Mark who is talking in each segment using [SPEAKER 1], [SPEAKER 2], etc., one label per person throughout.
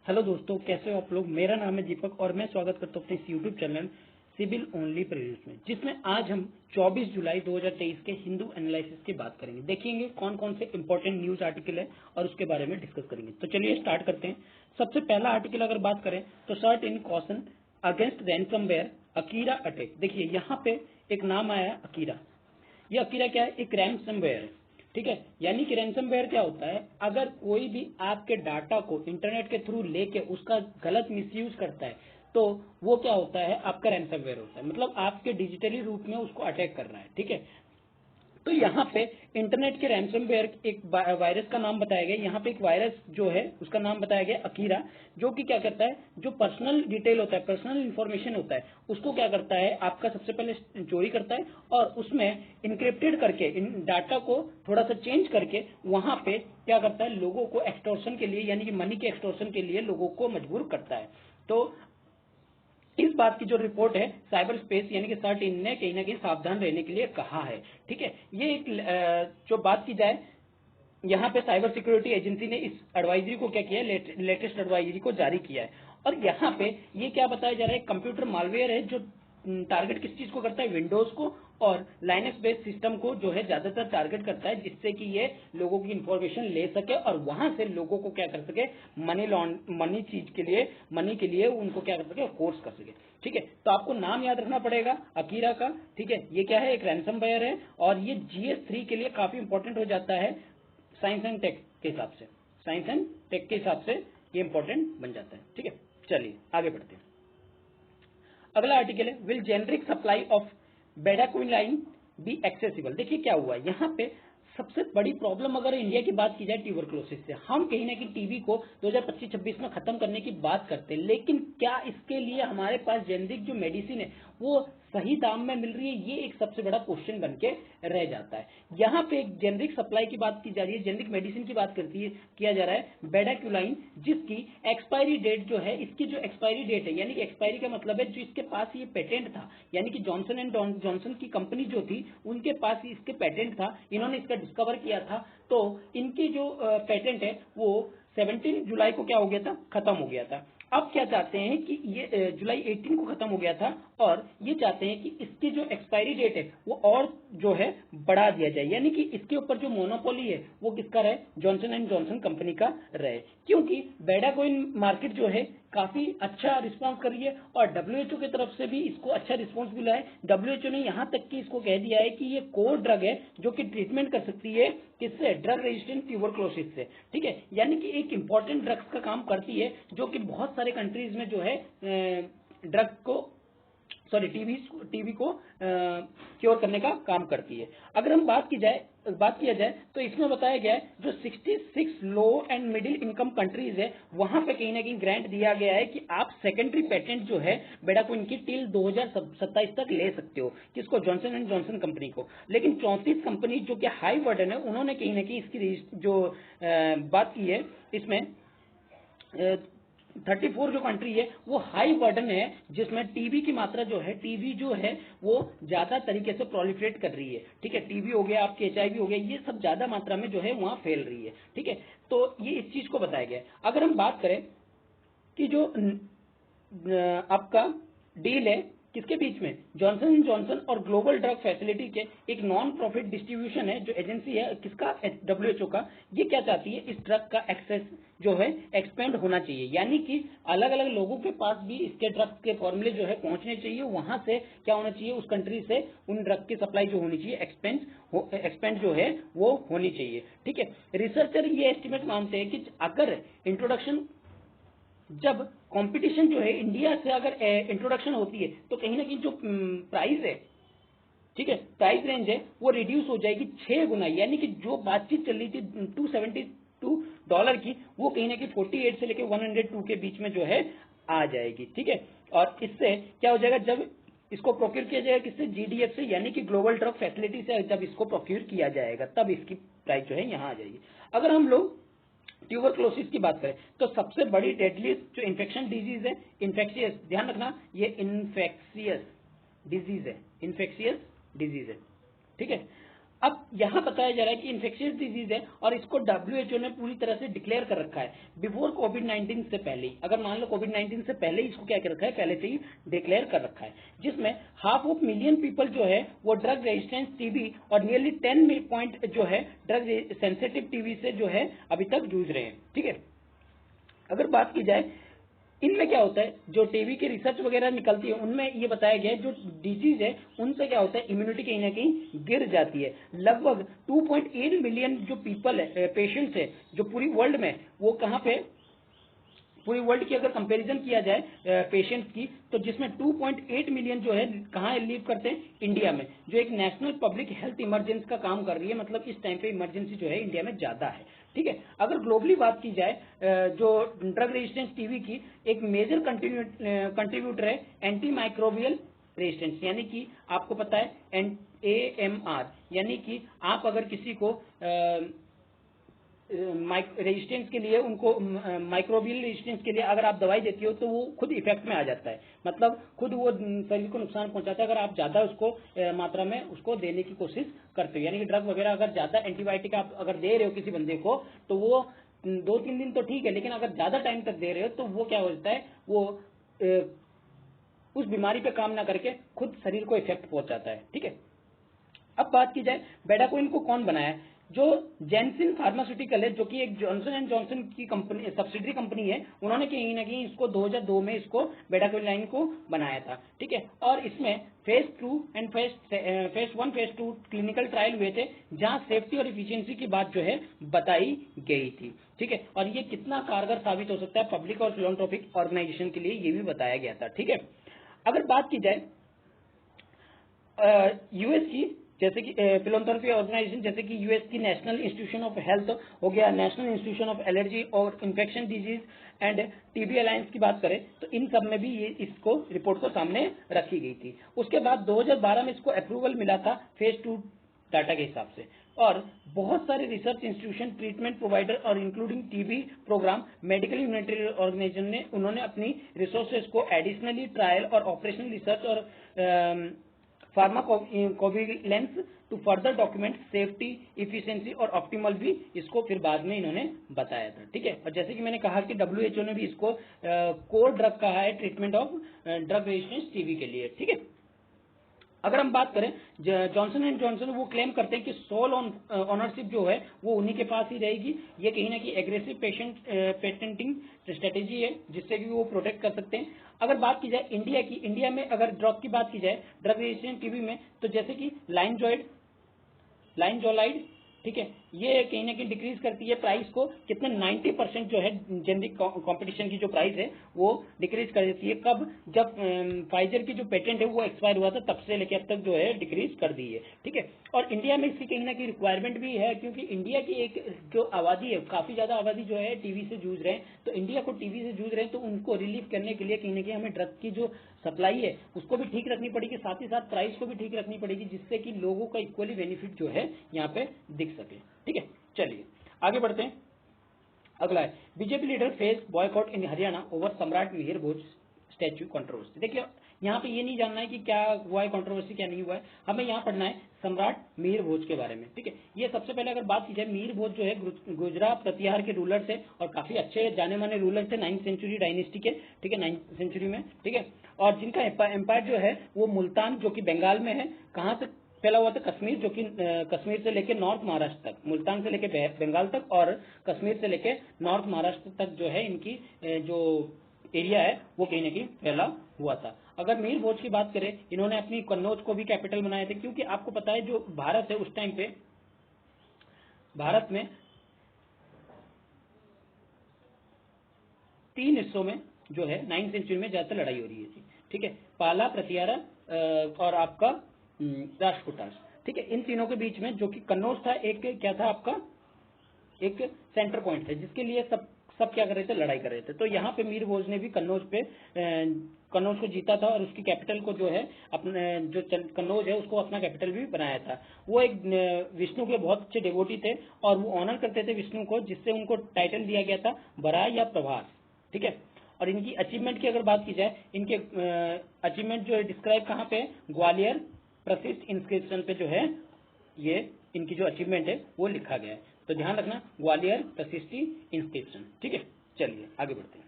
[SPEAKER 1] Hello दोस्तों, कैसे हो आप लोग। मेरा नाम है दीपक और मैं स्वागत करता हूँ अपने इस YouTube channel civil only prelims में, जिसमें आज हम 24 जुलाई 2023 के हिंदू एनालिसिस की बात करेंगे। देखेंगे कौन कौन से इंपॉर्टेंट न्यूज आर्टिकल है और उसके बारे में डिस्कस करेंगे। तो चलिए स्टार्ट करते हैं। सबसे पहला आर्टिकल अगर बात करें तो CERT-In caution against ransomware Akira attack. देखिए यहाँ पे एक नाम आया है अकीरा। ये अकीरा क्या है? एक रैंसमवेयर है, ठीक है। यानी कि रैंसमवेयर क्या होता है? अगर कोई भी आपके डाटा को इंटरनेट के थ्रू लेके उसका गलत मिसयूज करता है तो वो क्या होता है? आपका रैंसमवेयर होता है। मतलब आपके डिजिटली रूप में उसको अटैक कर रहा है, ठीक है। तो यहाँ पे इंटरनेट के रैंसमवेयर एक वायरस का नाम बताया गया। यहाँ पे एक वायरस जो है उसका नाम बताया गया अकीरा, जो कि क्या करता है, जो पर्सनल डिटेल होता है, पर्सनल इंफॉर्मेशन होता है, उसको क्या करता है, आपका सबसे पहले चोरी करता है और उसमें इंक्रिप्टेड करके इन डाटा को थोड़ा सा चेंज करके वहां पे क्या करता है, लोगों को एक्सटॉर्शन के लिए यानी कि मनी के एक्सटॉर्शन के लिए लोगों को मजबूर करता है। तो इस बात की जो रिपोर्ट है साइबर स्पेस यानी कि सर्ट इन ने कहीं ना कहीं सावधान रहने के लिए कहा है, ठीक है। ये एक जो बात की जाए, यहाँ पे साइबर सिक्योरिटी एजेंसी ने इस एडवाइजरी को क्या किया है, लेटेस्ट एडवाइजरी को जारी किया है। और यहाँ पे ये क्या बताया जा रहा है, कंप्यूटर मालवेयर है जो टारगेट किस चीज को करता है, विंडोज को और लाइनक्स बेस्ड सिस्टम को जो है ज्यादातर टारगेट करता है, जिससे कि ये लोगों की इंफॉर्मेशन ले सके और वहां से लोगों को क्या कर सके, मनी चीज के लिए, मनी के लिए उनको क्या कर सके, फोर्स कर सके, ठीक है। तो आपको नाम याद रखना पड़ेगा अकीरा का, ठीक है। ये क्या है, एक रैंसमवेयर है और ये GS3 के लिए काफी इंपॉर्टेंट हो जाता है साइंस एंड टेक के हिसाब से। साइंस एंड टेक के हिसाब से ये इंपॉर्टेंट बन जाता है, ठीक है। चलिए आगे बढ़ते हैं। अगला आर्टिकल है will generic supply of bedaquiline be accessible. देखिए क्या हुआ यहाँ पे, सबसे बड़ी प्रॉब्लम अगर इंडिया की बात की जाए ट्यूबरक्लोसिस से, हम कहीं ना कहीं टीबी को 2025-26 में खत्म करने की बात करते हैं, लेकिन क्या इसके लिए हमारे पास जेनरिक जो मेडिसिन है वो सही दाम में मिल रही है? ये एक सबसे बड़ा क्वेश्चन बन के रह जाता है। यहाँ पे एक जेनरिक सप्लाई की बात की जा रही है, जेनरिक मेडिसिन की बात किया जा रहा है बेडाक्विलाइन, जिसकी एक्सपायरी डेट जो है, इसकी जो एक्सपायरी डेट है यानी कि एक्सपायरी का मतलब है जो इसके पास ये पेटेंट था, यानी कि जॉनसन एंड जॉनसन की कंपनी जो थी उनके पास इसके पेटेंट था, इन्होंने इसका डिस्कवर किया था। तो इनकी जो पेटेंट है वो 17 जुलाई को क्या हो गया था, खत्म हो गया था। अब क्या चाहते हैं कि ये जुलाई 18 को खत्म हो गया था और ये चाहते हैं कि इसकी जो एक्सपायरी डेट है वो और जो है बढ़ा दिया जाए, यानी कि इसके ऊपर जो मोनोपोली है वो किसका रहे, जॉनसन एंड जॉनसन कंपनी का रहे। क्योंकि बेडाक्विन मार्केट जो है काफी अच्छा रिस्पांस कर रही है और WHO की तरफ से भी इसको अच्छा रिस्पांस मिला है। WHO ने यहाँ तक कि इसको कह दिया है कि ये कोर ड्रग है जो कि ट्रीटमेंट कर सकती है किससे, ड्रग रेजिस्टेंट ट्यूबरक्लोसिस से, ठीक है। यानी कि एक इंपॉर्टेंट ड्रग्स का काम करती है जो कि बहुत सारे कंट्रीज में जो है ड्रग को टीबी को क्योर करने का काम करती है। अगर हम बात किया जाए तो इसमें बताया गया है जो 66 लो एंड मिडिल इनकम कंट्रीज है वहां पे कहीं ना कहीं ग्रांट दिया गया है कि आप सेकेंडरी पेटेंट जो है बेडाक्विन की टिल 2027 तक ले सकते हो, किसको, जॉनसन एंड जॉनसन कंपनी को। लेकिन 34 कंपनी जो कि हाई बर्डन है उन्होंने कहीं ना कहीं इसकी जो बात की है, इसमें 34 जो कंट्री है वो हाई बर्डन है, जिसमें टीबी की मात्रा जो है, टीबी जो है वो ज्यादा तरीके से प्रोलिफरेट कर रही है, ठीक है। टीबी हो गया, आपके HIV हो गया, ये सब ज्यादा मात्रा में जो है वहां फैल रही है, ठीक है। तो ये इस चीज को बताया गया है। अगर हम बात करें कि जो आपका डील है किसके बीच में, जॉनसन एंड जॉनसन और ग्लोबल ड्रग फैसिलिटी के एक नॉन प्रॉफिट डिस्ट्रीब्यूशन है जो एजेंसी है किसका, WHO का। ये क्या चाहती है, इस ड्रग का एक्सेस जो है एक्सपेंड होना चाहिए, यानी कि अलग अलग लोगों के पास भी इसके ड्रग के फॉर्मूले जो है पहुंचने चाहिए, वहां से क्या होना चाहिए, उस कंट्री से उन ड्रग की सप्लाई जो होनी चाहिए एक्सपेंड जो है वो होनी चाहिए, ठीक है। रिसर्चर ये एस्टिमेट मानते हैं कि अगर इंट्रोडक्शन, जब कंपटीशन जो है इंडिया से अगर इंट्रोडक्शन होती है तो कहीं ना कहीं जो प्राइस है, ठीक है, प्राइस रेंज है वो रिड्यूस हो जाएगी 6 गुना, यानी कि जो बातचीत चल रही थी $272 की वो कहीं ना कहीं 48 से लेकर 102 के बीच में जो है आ जाएगी, ठीक है। और इससे क्या हो जाएगा, जब इसको प्रोक्योर किया जाएगा किससे, GDF से, यानी कि ग्लोबल ड्रग फैसिलिटी से जब इसको प्रोक्योर किया जाएगा तब इसकी प्राइस जो है यहाँ आ जाएगी। अगर हम लोग ट्यूबरक्लोसिस की बात करें तो सबसे बड़ी डेडलीस्ट जो इन्फेक्शन डिजीज है, इन्फेक्शियस, ध्यान रखना ये इन्फेक्शियस डिजीज है, इन्फेक्शियस डिजीज है, ठीक है। अब यहाँ बताया जा रहा है कि इन्फेक्शियस डिजीज है और इसको WHO ने पूरी तरह से डिक्लेयर कर रखा है बिफोर कोविड-19 से पहले ही। अगर मान लो कोविड-19 से पहले ही इसको क्या कर रखा है, पहले से ही डिक्लेयर कर रखा है, जिसमें 500 मिलियन पीपल जो है वो ड्रग रेजिस्टेंस टीबी और नियरली 10 पॉइंट जो है ड्रग सेंसिटिव टीबी से जो है अभी तक जूझ रहे हैं। ठीक है, अगर बात की जाए इनमें क्या होता है, जो टीबी की रिसर्च वगैरह निकलती है उनमें ये बताया गया है जो डिजीज है उनसे क्या होता है, इम्यूनिटी कहीं ना कहीं गिर जाती है। लगभग 2.8 मिलियन जो पीपल है, पेशेंट्स है जो पूरी वर्ल्ड में, वो कहाँ पे, पूरी वर्ल्ड की अगर कंपैरिजन किया जाए पेशेंट्स की, तो जिसमें 2.8 मिलियन जो है कहाँ लिव करते हैं, इंडिया में, जो एक नेशनल पब्लिक हेल्थ इमरजेंसी का काम कर रही है। मतलब इस टाइम पे इमरजेंसी जो है इंडिया में ज्यादा है। ठीक है, अगर ग्लोबली बात की जाए जो ड्रग रेजिस्टेंस टीबी की एक मेजर कंट्रीब्यूटर है एंटी माइक्रोबियल रेजिस्टेंस, यानी कि आपको पता है AMR, यानी कि आप अगर किसी को रेजिस्टेंस के लिए, उनको माइक्रोबियल रेजिस्टेंस के लिए अगर आप दवाई देती हो तो वो खुद इफेक्ट में आ जाता है, मतलब खुद वो शरीर को नुकसान पहुंचाता है अगर आप ज्यादा उसको मात्रा में उसको देने की कोशिश करते हो। यानी कि ड्रग वगैरह अगर ज्यादा एंटीबायोटिक आप अगर दे रहे हो किसी बंदे को, तो वो 2-3 दिन तो ठीक है, लेकिन अगर ज्यादा टाइम तक दे रहे हो तो वो क्या हो जाता है, वो उस बीमारी पे काम ना करके खुद शरीर को इफेक्ट पहुंचाता है। ठीक है, अब बात की जाए बेडाक्विन को कौन बनाया, जो जेनसिन फार्मास्यूटिकल है, जो कि एक जॉनसन एंड जॉनसन की कंपनी, सब्सिडरी कंपनी है, उन्होंने कहीं ना कहीं इसको 2002 में इसको बेडाक्विन को बनाया था। ठीक है, और इसमें phase 2 and phase 1 phase 2 clinical trial हुए थे, जहां सेफ्टी और इफिशियंसी की बात जो है बताई गई थी। ठीक है, और ये कितना कारगर साबित हो सकता है पब्लिक और फिलॉन्थ्रोपिक ऑर्गेनाइजेशन के लिए, ये भी बताया गया था। ठीक है, अगर बात की जाए यूएस की, जैसे कि फिलॉन्थ्रोपी ऑर्गेनाइजेशन, जैसे कि यूएस की नेशनल इंस्टीट्यूशन ऑफ हेल्थ हो गया, नेशनल इंस्टीट्यूशन ऑफ एलर्जी और infection disease end TB alliance की बात करें तो इन सब में भी ये इसको रिपोर्ट को सामने रखी गई थी। उसके बाद 2012 में इसको अप्रूवल मिला था फेज 2 डाटा के हिसाब से, और बहुत सारे रिसर्च इंस्टीट्यूशन, ट्रीटमेंट प्रोवाइडर और including TB program, medical unitary organisation ने उन्होंने अपनी रिसोर्सेज को एडिशनली ट्रायल और ऑपरेशनल रिसर्च और pharmacovigilance to further document safety, efficiency और ऑप्टिमल भी इसको फिर बाद में इन्होंने बताया था। ठीक है, और जैसे कि मैंने कहा कि WHO ने भी इसको कोर ड्रग कहा है treatment of drug resistance TB के लिए। ठीक है, अगर हम बात करें जॉनसन एंड जॉनसन, वो क्लेम करते हैं कि सोल ऑनरशिप जो है वो उन्हीं के पास ही रहेगी। ये कहीं ना कहीं एग्रेसिव पेटेंटिंग स्ट्रेटेजी है जिससे कि वो प्रोटेक्ट कर सकते हैं। अगर बात की जाए इंडिया की, इंडिया में अगर ड्रग की बात की जाए ड्रग रेजिस्टेंट टीबी में, तो जैसे कि लाइनजोलाइड, ठीक है, ये कहीं ना कहीं डिक्रीज करती है प्राइस को, कितने 90% जो है जेनरिक कंपटीशन की जो प्राइस है वो डिक्रीज कर देती है। कब, जब फाइजर की जो पेटेंट है वो एक्सपायर हुआ था, तब से लेकर अब तक जो है डिक्रीज कर दी है। ठीक है, और इंडिया में इसकी कहीं ना कहीं रिक्वायरमेंट भी है, क्योंकि इंडिया की एक जो आबादी है, काफी ज्यादा आबादी जो है टीबी से जूझ रहे हैं, तो इंडिया को टीबी से जूझ रहे हैं तो उनको रिलीव करने के लिए कहीं ना कहीं हमें ड्रग की जो सप्लाई है उसको भी ठीक रखनी पड़ेगी, साथ ही साथ प्राइस को भी ठीक रखनी पड़ेगी, जिससे कि लोगों का इक्वली बेनिफिट जो है यहाँ पे दिख सके। ठीक है, चलिए आगे बढ़ते हैं। अगला है बीजेपी लीडर फेस बॉयकॉट इन हरियाणा ओवर सम्राट मिहिर भोज स्टैच्यू कंट्रोवर्सी। देखिए यहाँ पे ये नहीं जानना है कि क्या हुआ है कंट्रोवर्सी, क्या नहीं हुआ है, हमें यहाँ पढ़ना है सम्राट मिहिर भोज के बारे में। ठीक है, ये सबसे पहले अगर बात की जाए, मिहिर भोज जो है गुजरात प्रतिहार के रूलर थे और काफी अच्छे जाने माने रूलर थे 9th सेंचुरी डायनेस्टी के। ठीक है, 9th सेंचुरी में। ठीक है, और जिनका एम्पायर जो है वो मुल्तान, जो कि बंगाल में है, कहाँ से फैला हुआ था, कश्मीर, जो कि कश्मीर से लेके नॉर्थ महाराष्ट्र तक, मुल्तान से लेके बंगाल तक और कश्मीर से लेके नॉर्थ महाराष्ट्र तक जो है इनकी जो एरिया है वो कहीं ना कहीं फैला हुआ था। अगर मिहिर भोज की बात करें, इन्होंने अपनी कन्नौज को भी कैपिटल बनाए थे, क्योंकि आपको पता है जो भारत है उस टाइम पे भारत में 3 हिस्सों में जो है 9th सेंचुरी में ज्यादातर लड़ाई हो रही थी। ठीक है, पाला, प्रतिहारा और आपका राष्ट्रकूटास। ठीक है, इन तीनों के बीच में जो कि कन्नौज था, एक क्या था आपका, एक सेंटर पॉइंट है जिसके लिए सब क्या कर रहे थे, लड़ाई कर रहे थे। तो यहाँ पे मिहिर भोज ने भी कन्नौज को जीता था और उसकी कैपिटल को जो है अपने जो कन्नौज है उसको अपना कैपिटल भी बनाया था। वो एक विष्णु के बहुत अच्छे डिवोटी थे और वो ऑनर करते थे विष्णु को, जिससे उनको टाइटल दिया गया था बरा या प्रभास। ठीक है, और इनकी अचीवमेंट की अगर बात की जाए, इनके अचीवमेंट जो है डिस्क्राइब कहाँ पे, ग्वालियर प्रसिद्ध इंस्क्रिप्शन पे जो है ये इनकी जो अचीवमेंट है वो लिखा गया है। तो ध्यान रखना, ग्वालियर प्रशिष्टि इंस्क्रिप्शन। ठीक है, चलिए आगे बढ़ते हैं।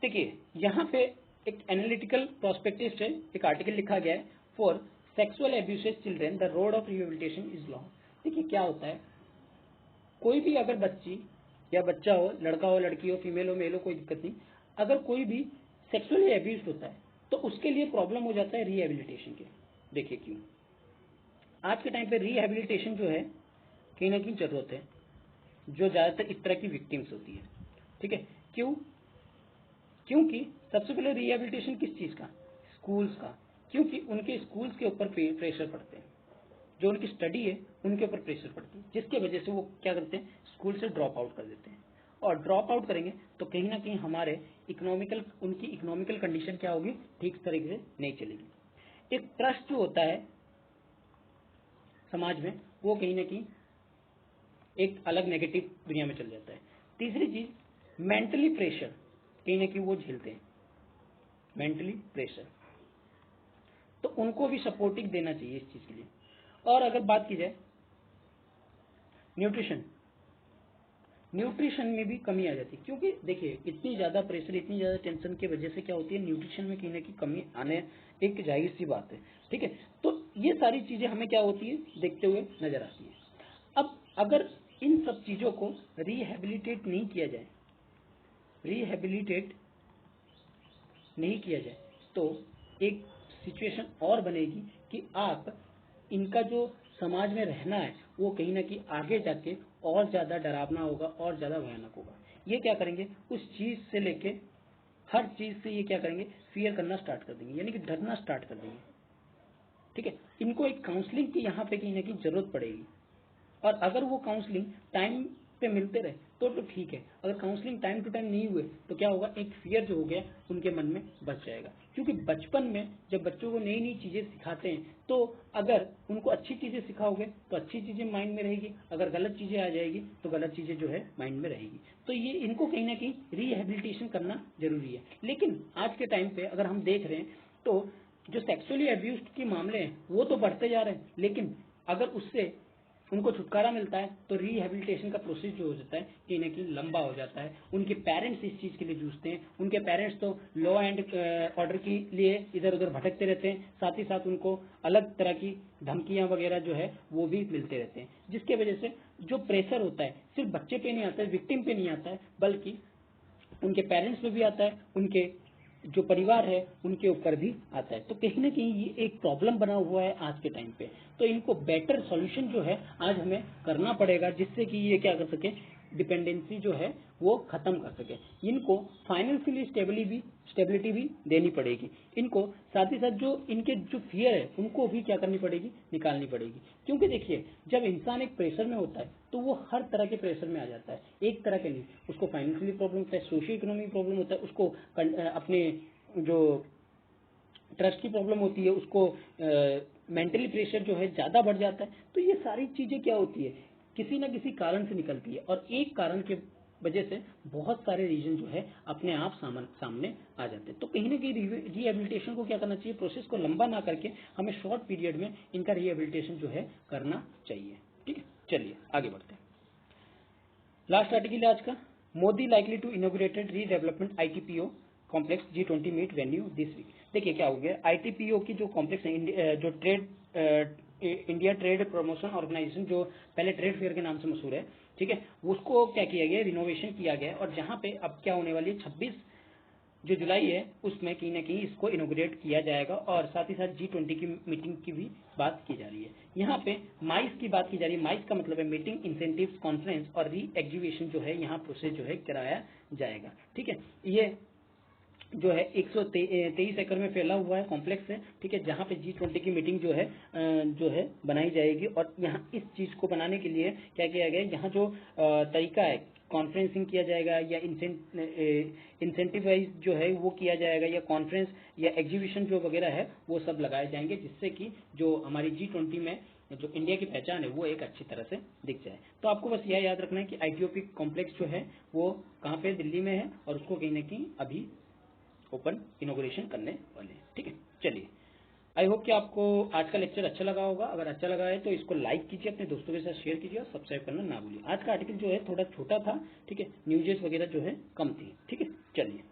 [SPEAKER 1] देखिए यहाँ पे एक एनालिटिकल प्रोस्पेक्टिव है, एक आर्टिकल लिखा गया है, for sexual abuses children the road of rehabilitation is long. देखिए क्या होता है, कोई भी अगर बच्ची या बच्चा हो, लड़का हो लड़की हो, फीमेल हो मेल हो, कोई दिक्कत नहीं, अगर कोई भी सेक्सुअली एब्यूज होता है तो उसके लिए प्रॉब्लम हो जाता है रिहेबिलिटेशन के। देखिए क्यों, आज के टाइम पे रिहेबिलिटेशन जो है कहीं ना कहीं जरूरत है, जो ज्यादातर इस तरह की विक्टिम्स होती है। ठीक है, क्यों? क्योंकि सबसे पहले रिहेबिलिटेशन किस चीज का? स्कूल्स का। क्योंकि उनके स्कूल्स के ऊपर प्रेशर पड़ते हैं, जो उनकी स्टडी है उनके ऊपर प्रेशर पड़ती है, जिसके वजह से वो क्या करते हैं, स्कूल से ड्रॉप आउट कर देते हैं। और ड्रॉप आउट करेंगे तो कहीं ना कहीं हमारे उनकी इकोनॉमिकल कंडीशन क्या होगी, ठीक तरीके से नहीं चलेगी। एक ट्रस्ट जो होता है समाज में, वो कहीं ना कहीं एक अलग नेगेटिव दुनिया में चल जाता है। तीसरी चीज, मेंटली प्रेशर कहीं ना कहीं वो झेलते हैं, मेंटली प्रेशर, तो उनको भी सपोर्टिंग देना चाहिए इस चीज के लिए। और अगर बात की जाए न्यूट्रिशन में भी कमी आ जाती है, क्योंकि देखिए इतनी ज्यादा प्रेशर, इतनी ज्यादा टेंशन की वजह से क्या होती है, न्यूट्रिशन में कहीं ना कहीं कमी आने एक जाहिर सी बात है। ठीक है, तो ये सारी चीजें हमें क्या होती है, देखते हुए नजर आती है। अब अगर इन सब चीजों को रिहेबिलिटेट नहीं किया जाए, तो एक सिचुएशन और बनेगी कि आप इनका जो समाज में रहना है वो कहीं ना कहीं आगे जाके और ज्यादा डरावना होगा और ज्यादा भयानक होगा। ये क्या करेंगे, उस चीज से लेके हर चीज से ये क्या करेंगे, फियर करना स्टार्ट कर देंगे, यानी कि डरना स्टार्ट कर देंगे। ठीक है, इनको एक काउंसलिंग की यहाँ पे कहीं ना कहीं जरूरत पड़ेगी। और अगर वो काउंसलिंग टाइम पे मिलते रहे तो ठीक है, अगर काउंसलिंग टाइम टू टाइम नहीं हुए तो क्या होगा, एक फियर जो हो गया उनके मन में बच जाएगा। क्योंकि बचपन में जब बच्चों को नई नई चीजें सिखाते हैं, तो अगर उनको अच्छी चीजें सिखाओगे तो अच्छी चीजें माइंड में रहेगी, अगर गलत चीजें आ जाएगी तो गलत चीजें जो है माइंड में रहेगी। तो ये इनको कहीं ना कहीं रिहेबिलिटेशन करना जरूरी है। लेकिन आज के टाइम पे अगर हम देख रहे हैं तो जो सेक्सुअली अब्यूज्ड के मामले हैं वो तो बढ़ते जा रहे हैं, लेकिन अगर उससे उनको छुटकारा मिलता है तो रिहेबिलिटेशन का प्रोसेस जो हो जाता है कहीं ना कहीं लंबा हो जाता है। उनके पेरेंट्स इस चीज के लिए जूझते हैं, उनके पेरेंट्स तो लॉ एंड ऑर्डर के लिए इधर उधर भटकते रहते हैं, साथ ही साथ उनको अलग तरह की धमकियां वगैरह जो है वो भी मिलते रहते हैं, जिसके वजह से जो प्रेशर होता है सिर्फ बच्चे पे नहीं आता है, विक्टिम पे नहीं आता है, बल्कि उनके पेरेंट्स पे भी आता है, उनके जो परिवार है उनके ऊपर भी आता है। तो कहीं ना कहीं ये एक प्रॉब्लम बना हुआ है आज के टाइम पे। तो इनको बेटर सॉल्यूशन जो है आज हमें करना पड़ेगा, जिससे कि ये क्या कर सके, डिपेंडेंसी जो है वो खत्म कर सके। इनको फाइनेंशियली स्टेबिलिटी भी देनी पड़ेगी इनको, साथ ही साथ जो इनके जो फियर है उनको भी क्या करनी पड़ेगी, निकालनी पड़ेगी। क्योंकि देखिए जब इंसान एक प्रेशर में होता है तो वो हर तरह के प्रेशर में आ जाता है, एक तरह के नहीं। उसको फाइनेंशियली प्रॉब्लम होता है, सोशियो इकोनॉमिक प्रॉब्लम होता है, उसको अपने जो ट्रस्ट की प्रॉब्लम होती है, उसको मेंटली प्रेशर जो है ज्यादा बढ़ जाता है। तो ये सारी चीजें क्या होती है, किसी ना किसी कारण से निकलती है, और एक कारण के वजह से बहुत सारे रीजन जो है अपने आप सामने आ जाते हैं। तो कहीं ना कहीं रिहेबिलिटेशन को क्या करना चाहिए, प्रोसेस को लंबा ना करके हमें शॉर्ट पीरियड में इनका रिहेबिलिटेशन जो है करना चाहिए। ठीक है, चलिए आगे बढ़ते हैं। लास्ट आर्टिकल है आज का, Modi likely to inaugurated redevelopment ITPO complex G20 meet venue this week. देखिए क्या हो गया, आईटीपीओ की जो कॉम्प्लेक्स है, जो इंडिया ट्रेड प्रमोशन ऑर्गेनाइजेशन, जो पहले ट्रेड फेयर के नाम से मशहूर है, ठीक है, उसको क्या किया गया, रिनोवेशन किया गया, और जहां पे अब क्या होने वाली है, 26 जो जुलाई है उसमें कहीं ना कहीं इसको इनोग्रेट किया जाएगा। और साथ ही साथ G20 की मीटिंग की भी बात की जा रही है। यहाँ पे माइस की बात की जा रही है। माइस का मतलब है मीटिंग, इंसेंटिव्स, कॉन्फ्रेंस और री एग्जीबिशन जो है यहाँ प्रोसेस जो है कराया जाएगा। ठीक है, ये जो है 123 एकड़ में फैला हुआ है कॉम्प्लेक्स है। ठीक है, जहाँ पे G20 की मीटिंग जो है बनाई जाएगी। और यहाँ इस चीज को बनाने के लिए क्या किया गया है, यहाँ जो तरीका है, कॉन्फ्रेंसिंग किया जाएगा या इंसेंटिवाइज जो है वो किया जाएगा, या कॉन्फ्रेंस या एग्जीबिशन जो वगैरह है वो सब लगाए जाएंगे, जिससे कि जो हमारी G20 में जो इंडिया की पहचान है वो एक अच्छी तरह से दिख जाए। तो आपको बस यह याद रखना है कि आईटीओपी कॉम्प्लेक्स जो है वो कहाँ पे, दिल्ली में है, और उसको कहीं ना कहीं अभी ओपन इनोग्रेशन करने वाले हैं। ठीक है, चलिए आई होप कि आपको आज का लेक्चर अच्छा लगा होगा। अगर अच्छा लगा है तो इसको लाइक कीजिए, अपने दोस्तों के साथ शेयर कीजिए और सब्सक्राइब करना ना भूलिए। आज का आर्टिकल जो है थोड़ा छोटा था, ठीक है, न्यूजेस वगैरह जो है कम थी, ठीक है। चलिए।